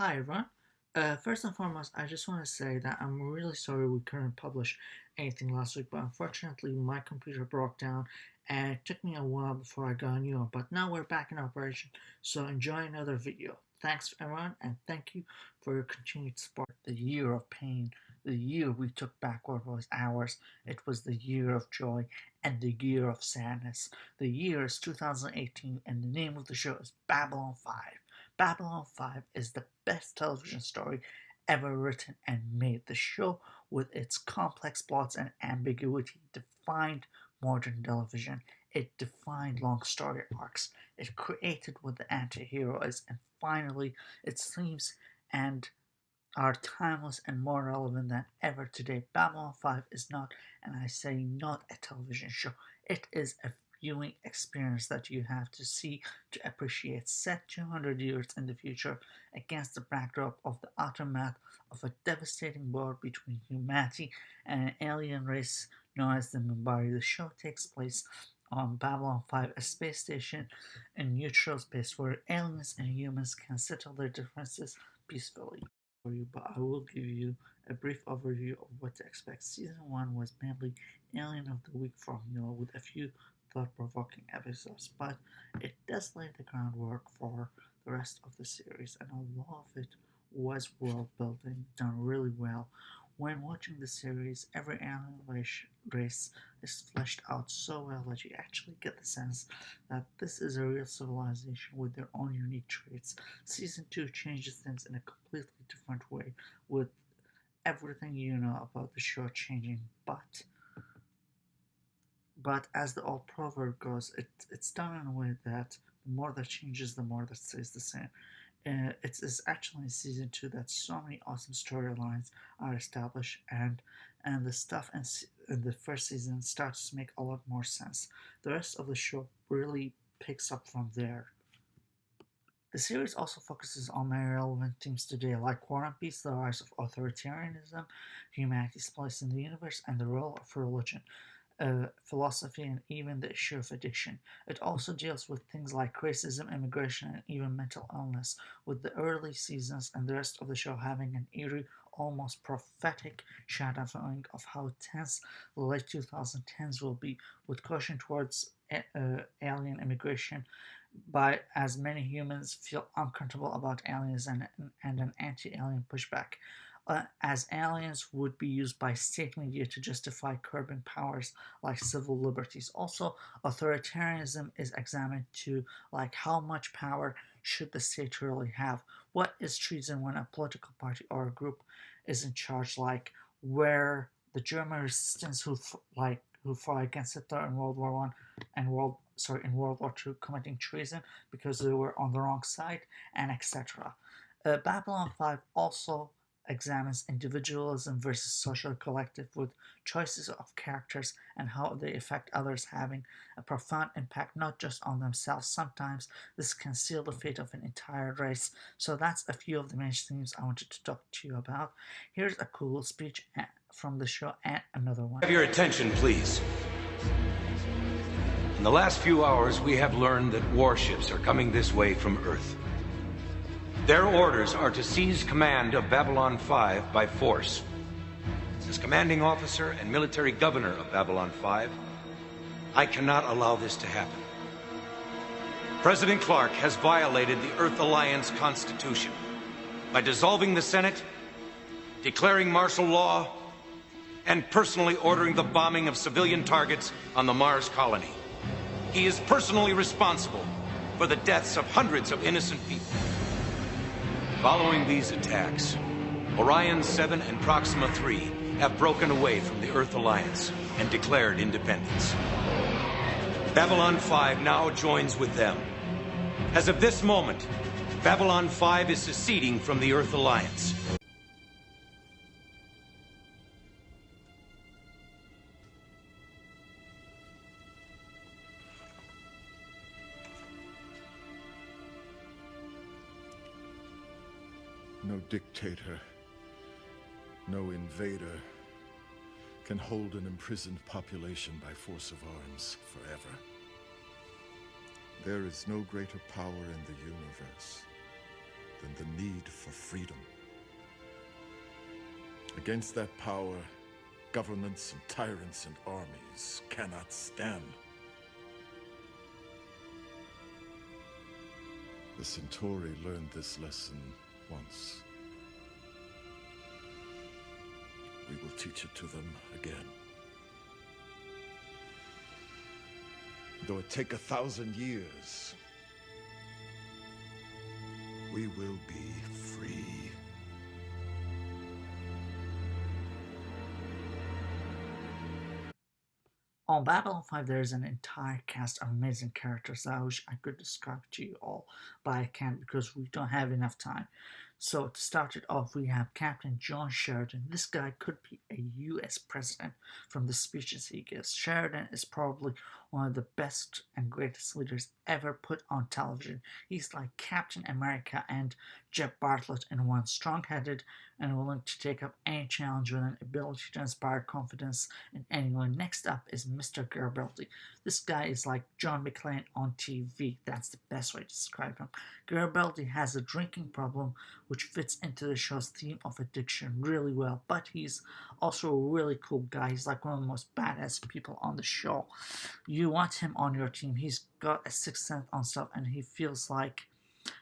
Hi everyone. First and foremost, I just want to say that I'm really sorry we couldn't publish anything last week, but unfortunately my computer broke down and it took me a while before I got a new one. But now we're back in operation, so enjoy another video. Thanks everyone, and thank you for your continued support. The year of pain, the year we took back what was ours. It was the year of joy and the year of sadness. The year is 2018, and the name of the show is Babylon 5. Babylon 5 is the best television story ever written and made. The show, with its complex plots and ambiguity, defined modern television. It defined long story arcs. It created what the anti hero is, and finally, its themes and are timeless and more relevant than ever today. Babylon 5 is not, and I say not, a television show. It is a viewing experience that you have to see to appreciate, set 200 years in the future against the backdrop of the aftermath of a devastating war between humanity and an alien race known as the Minbari. The show takes place on Babylon 5, a space station in neutral space where aliens and humans can settle their differences peacefully for you, but I will give you a brief overview of what to expect. Season 1 was mainly Alien of the Week formula with a few thought provoking episodes, but it does lay the groundwork for the rest of the series, and a lot of it was world building done really well. When watching the series, every alien race is fleshed out so well that you actually get the sense that this is a real civilization with their own unique traits. Season 2 changes things in a completely different way, with everything you know about the show changing, but as the old proverb goes, it's done in a way that the more that changes, the more that stays the same. It's actually in season 2 that so many awesome storylines are established, and the stuff in the first season starts to make a lot more sense. The rest of the show really picks up from there. The series also focuses on many relevant themes today, like War and Peace, the rise of authoritarianism, humanity's place in the universe, and the role of religion, philosophy, and even the issue of addiction. It also deals with things like racism, immigration, and even mental illness, with the early seasons and the rest of the show having an eerie, almost prophetic shadowing of how tense the late 2010s will be, with caution towards alien immigration by as many humans feel uncomfortable about aliens and an anti-alien pushback, as aliens would be used by state media to justify curbing powers like civil liberties. Also, authoritarianism is examined too, like how much power should the state really have? What is treason when a political party or a group is in charge? Like where the German resistance who fought against Hitler in World War One and in World War Two, committing treason because they were on the wrong side, and etc. Babylon 5 also examines individualism versus social collective, with choices of characters and how they affect others having a profound impact not just on themselves. Sometimes this can seal the fate of an entire race. So that's a few of the main themes I wanted to talk to you about. Here's a cool speech from the show and another one. Have your attention, please. In the last few hours, we have learned that warships are coming this way from Earth. Their orders are to seize command of Babylon 5 by force. As commanding officer and military governor of Babylon 5, I cannot allow this to happen. President Clark has violated the Earth Alliance Constitution by dissolving the Senate, declaring martial law, and personally ordering the bombing of civilian targets on the Mars colony. He is personally responsible for the deaths of hundreds of innocent people. Following these attacks, Orion 7 and Proxima 3 have broken away from the Earth Alliance and declared independence. Babylon 5 now joins with them. As of this moment, Babylon 5 is seceding from the Earth Alliance. No dictator, no invader can hold an imprisoned population by force of arms forever. There is no greater power in the universe than the need for freedom. Against that power, governments and tyrants and armies cannot stand. The Centauri learned this lesson once. We will teach it to them again. Though it take 1,000 years, we will be free. On Babylon 5, there is an entire cast of amazing characters that I wish I could describe to you all, but I can't because we don't have enough time. So to start it off, we have Captain John Sheridan. This guy could be a US president from the speeches he gives. Sheridan is probably one of the best and greatest leaders ever put on television. He's like Captain America and Jeb Bartlett in one, strong-headed and willing to take up any challenge with an ability to inspire confidence in anyone. Next up is Mr. Garibaldi. This guy is like John McClane on TV. That's the best way to describe him. Garibaldi has a drinking problem, which fits into the show's theme of addiction really well, but he's also a really cool guy. He's like one of the most badass people on the show. You want him on your team. He's got a sixth sense on stuff, and he feels like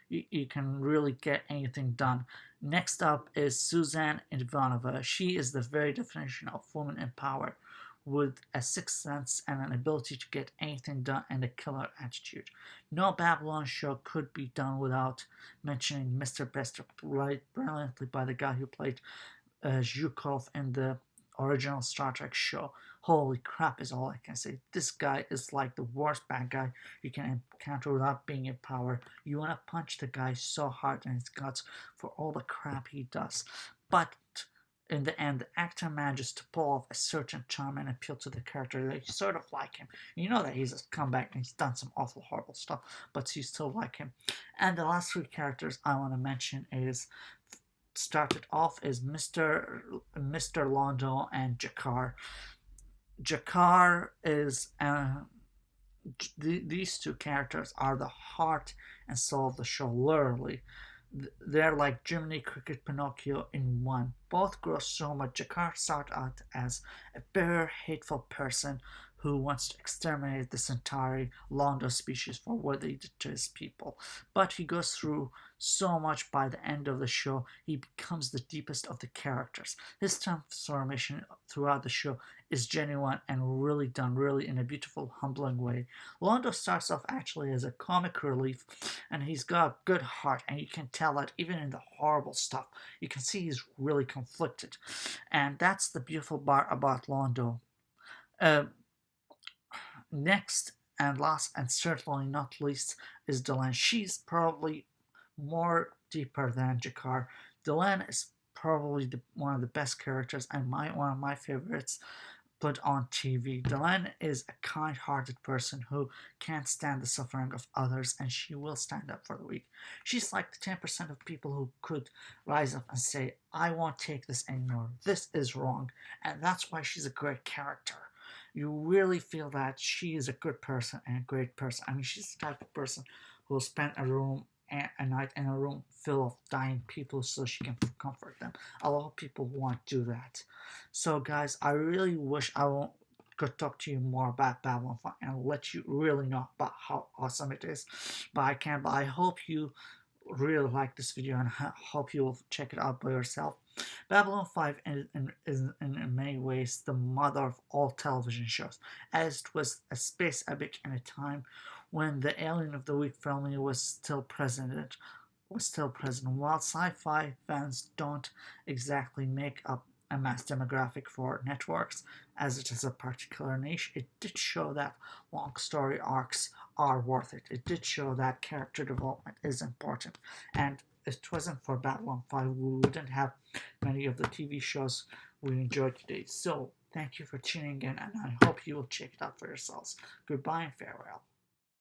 you can really get anything done. Next up is Suzanne Ivanova. She is the very definition of woman in power, with a sixth sense and an ability to get anything done and a killer attitude. No Babylon show could be done without mentioning Mr. Bester, played brilliantly by the guy who played Zhukov in the original Star Trek show. Holy crap is all I can say. This guy is like the worst bad guy you can encounter without being in power. You want to punch the guy so hard in his guts for all the crap he does. But in the end, the actor manages to pull off a certain charm and appeal to the character that you sort of like him. You know that he's a comeback and he's done some awful, horrible stuff, but you still like him. And the last three characters I want to mention is started off is Mr. Londo and Jakar. Jakar is these two characters are the heart and soul of the show, literally. They're like Jiminy Cricket Pinocchio in one. Both grow so much. Jakar started out as a bitter, hateful person who wants to exterminate the Centauri Londo species for what they did to his people. But he goes through so much by the end of the show, he becomes the deepest of the characters. His transformation throughout the show is genuine and really done, really in a beautiful, humbling way. Londo starts off actually as a comic relief, and he's got a good heart, and you can tell that even in the horrible stuff, you can see he's really conflicted. And that's the beautiful part about Londo. Next and last and certainly not least is Delenn. She's probably more deeper than Jakar. Delenn is probably one of the best characters and one of my favorites put on TV. Delenn is a kind-hearted person who can't stand the suffering of others, and she will stand up for the weak. She's like the 10% of people who could rise up and say, I won't take this anymore. This is wrong. And that's why she's a great character. You really feel that she is a good person and a great person. I mean, she's the type of person who will spend a night in a room full of dying people so she can comfort them. A lot of people won't do that. So guys, I really wish could talk to you more about Babylon 5 and let you really know about how awesome it is. But I can't. But I hope you really like this video and hope you will check it out by yourself. Babylon 5 is in many ways the mother of all television shows, as it was a space epic in a time when the Alien of the Week family was still present. While sci-fi fans don't exactly make up a mass demographic for networks, as it is a particular niche, it did show that long story arcs are worth it. It did show that character development is important, and if it wasn't for Babylon 5, we wouldn't have many of the TV shows we enjoy today. So, thank you for tuning in, and I hope you will check it out for yourselves. Goodbye and farewell.